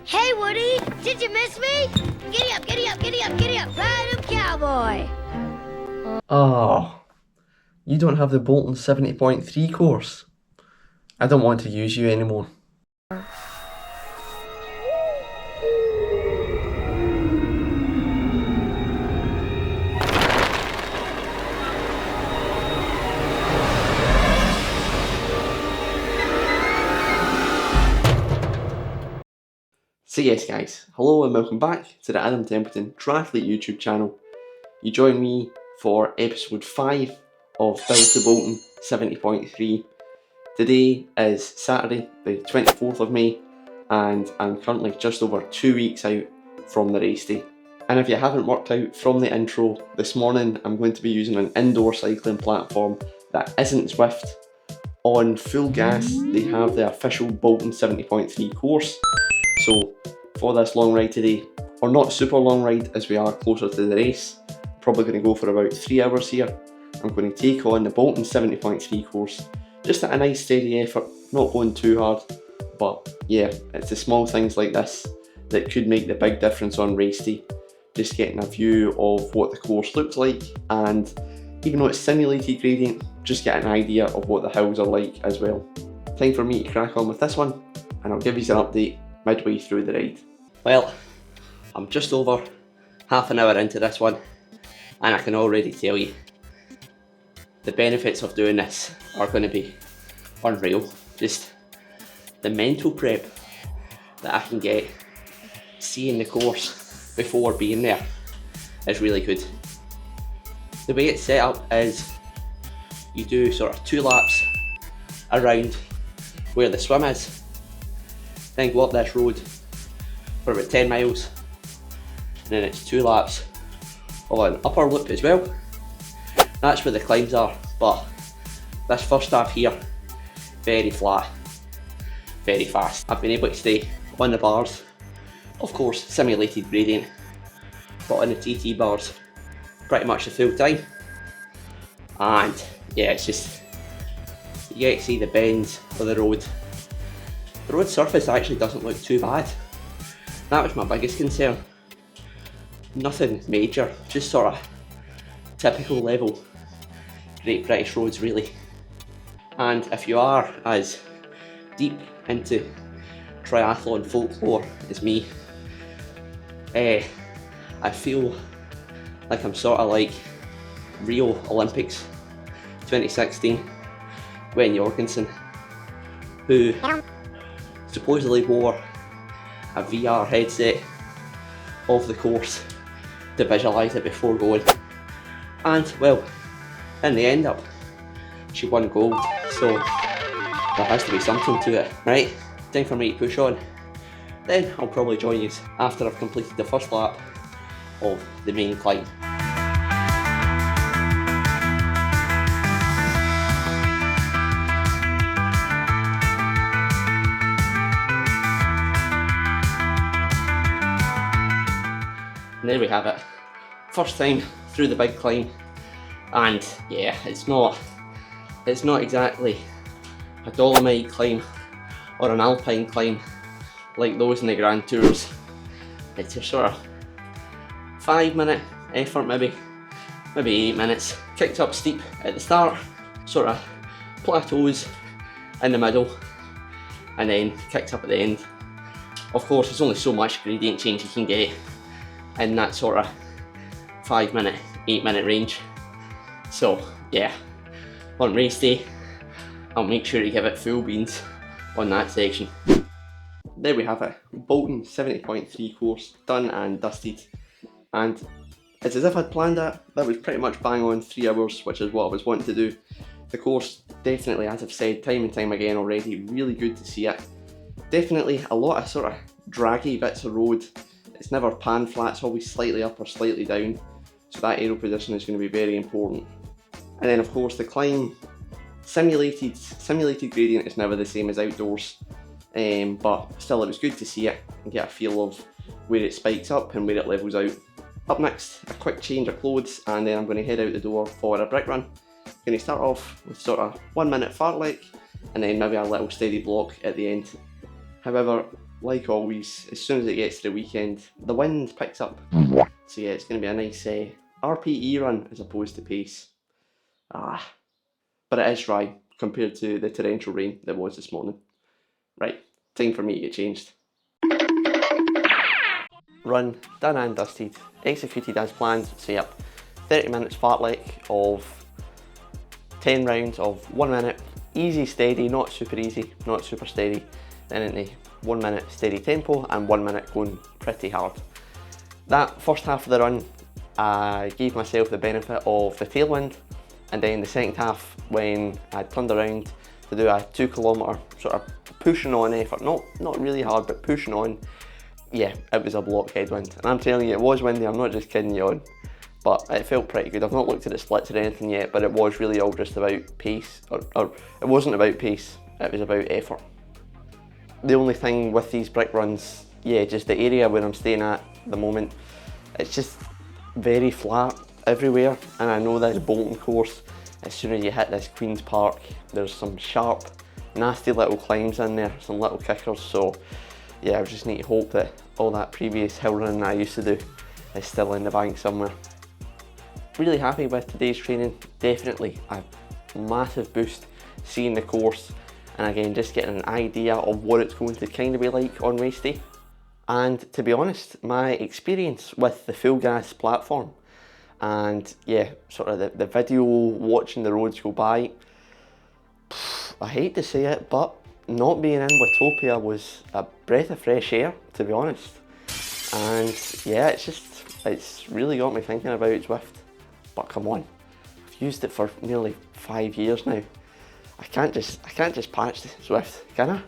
Hey, Woody, did you miss me? Giddy up, giddy up, giddy up, giddy up, ride 'em, cowboy. Oh, you don't have the Bolton 70.3 course. I don't want to use you anymore. So yes guys, hello and welcome back to the Adam Templeton Triathlete YouTube channel. You join me for episode 5 of Build to Bolton 70.3. Today is Saturday the 24th of May and I'm currently just over 2 weeks out from the race day. And if you haven't worked out from the intro, this morning I'm going to be using an indoor cycling platform that isn't Zwift. On Fulgaz they have the official Bolton 70.3 course. So for this long ride today, or not super long ride as we are closer to the race, probably going to go for about 3 hours here. I'm going to take on the Bolton 70.3 course, just at a nice steady effort, not going too hard, but yeah, it's the small things like this that could make the big difference on race day. Just getting a view of what the course looks like, and even though it's simulated gradient, just get an idea of what the hills are like as well. Time for me to crack on with this one, and I'll give you an update midway through the ride. Well, I'm just over half an hour into this one, and I can already tell you the benefits of doing this are going to be unreal. Just the mental prep that I can get seeing the course before being there is really good. The way it's set up is you do sort of 2 laps around where the swim is, then go up this road for about 10 miles, and then it's 2 laps of an upper loop as well. That's where the climbs are, but this first half here, very flat, very fast. I've been able to stay on the bars, of course simulated gradient, but on the TT bars pretty much the full time. And yeah, it's just, you get to see the bends of the road. The road surface actually doesn't look too bad. That was my biggest concern. Nothing major, just sort of typical level Great British roads really. And if you are as deep into triathlon folklore as me, I feel like I'm sort of like Rio Olympics 2016, Gwen Jorgensen, who supposedly wore a VR headset of the course to visualise it before going, and well, in the end up she won gold, so there has to be something to it, right? Time for me to push on. Then I'll probably join you after I've completed the first lap of the main climb. And there we have it. First time through the big climb, and yeah, it's not exactly a Dolomite climb or an Alpine climb like those in the Grand Tours. It's a sort of 5-minute effort, maybe 8 minutes. Kicked up steep at the start, sort of plateaus in the middle, and then kicked up at the end. Of course, there's only so much gradient change you can get in that sort of 5-minute, 8-minute range. So yeah, on race day, I'll make sure to give it full beans on that section. There we have it, Bolton 70.3 course done and dusted, and it's as if I'd planned that. That was pretty much bang on 3 hours, which is what I was wanting to do. The course definitely, as I've said time and time again already, really good to see it. Definitely a lot of sort of draggy bits of road. It's never pan flat, it's always slightly up or slightly down, so that aero position is going to be very important. And then of course the climb, simulated gradient is never the same as outdoors, but still it was good to see it and get a feel of where it spikes up and where it levels out. Up next, a quick change of clothes, and then I'm going to head out the door for a brick run. I'm going to start off with sort of 1 minute fartlek, and then maybe a little steady block at the end. However, like always, as soon as it gets to the weekend, the wind picks up. So yeah, it's going to be a nice RPE run as opposed to pace. But it is dry compared to the torrential rain that was this morning. Right, time for me to get changed. Run, done and dusted, executed as planned, so yep, 30 minutes fartlek of 10 rounds of 1 minute, easy steady, not super easy, not super steady, then into 1 minute steady tempo and 1 minute going pretty hard. That first half of the run, I gave myself the benefit of the tailwind, and then the second half, when I turned around to do a 2 kilometre sort of pushing on effort, not really hard, but pushing on, yeah, it was a block headwind. And I'm telling you, it was windy, I'm not just kidding you on, but it felt pretty good. I've not looked at the splits or anything yet, but it was really all just about pace, or it wasn't about pace, it was about effort. The only thing with these brick runs, yeah, just the area where I'm staying at the moment, it's just very flat everywhere, and I know this Bolton course, as soon as you hit this Queen's Park, there's some sharp, nasty little climbs in there, some little kickers, so yeah, I just need to hope that all that previous hill running I used to do is still in the bank somewhere. Really happy with today's training, definitely a massive boost seeing the course, and again just getting an idea of what it's going to kind of be like on race day. And to be honest, my experience with the Fulgaz platform and yeah, sort of the video watching the roads go by, I hate to say it, but not being in Watopia was a breath of fresh air, to be honest. And yeah, it's really got me thinking about Zwift. But come on, I've used it for nearly 5 years now. I can't just patch the Zwift, can I?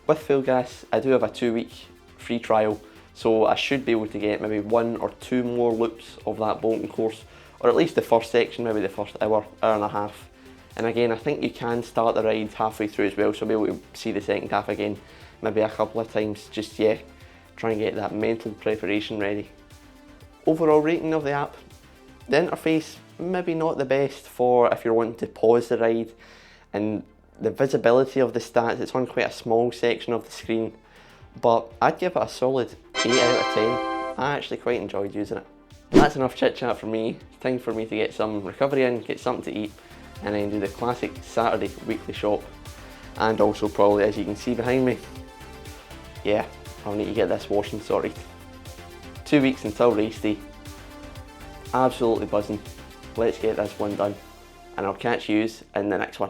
With Fulgaz, I do have a 2-week free trial, so I should be able to get maybe 1 or 2 more loops of that Bolton course, or at least the first section, maybe the first hour and a half. And again, I think you can start the ride halfway through as well, so I'll be able to see the second half again, maybe a couple of times, just yeah, try and get that mental preparation ready. Overall rating of the app, the interface, maybe not the best for if you're wanting to pause the ride, and the visibility of the stats, it's on quite a small section of the screen, but I'd give it a solid 8 out of 10. I actually quite enjoyed using it. That's enough chit chat for me. It's time for me to get some recovery in, get something to eat, and then do the classic Saturday weekly shop. And also probably, as you can see behind me, yeah, I'll need to get this washing sorted. 2 weeks until race day. Absolutely buzzing. Let's get this one done, and I'll catch yous in the next one.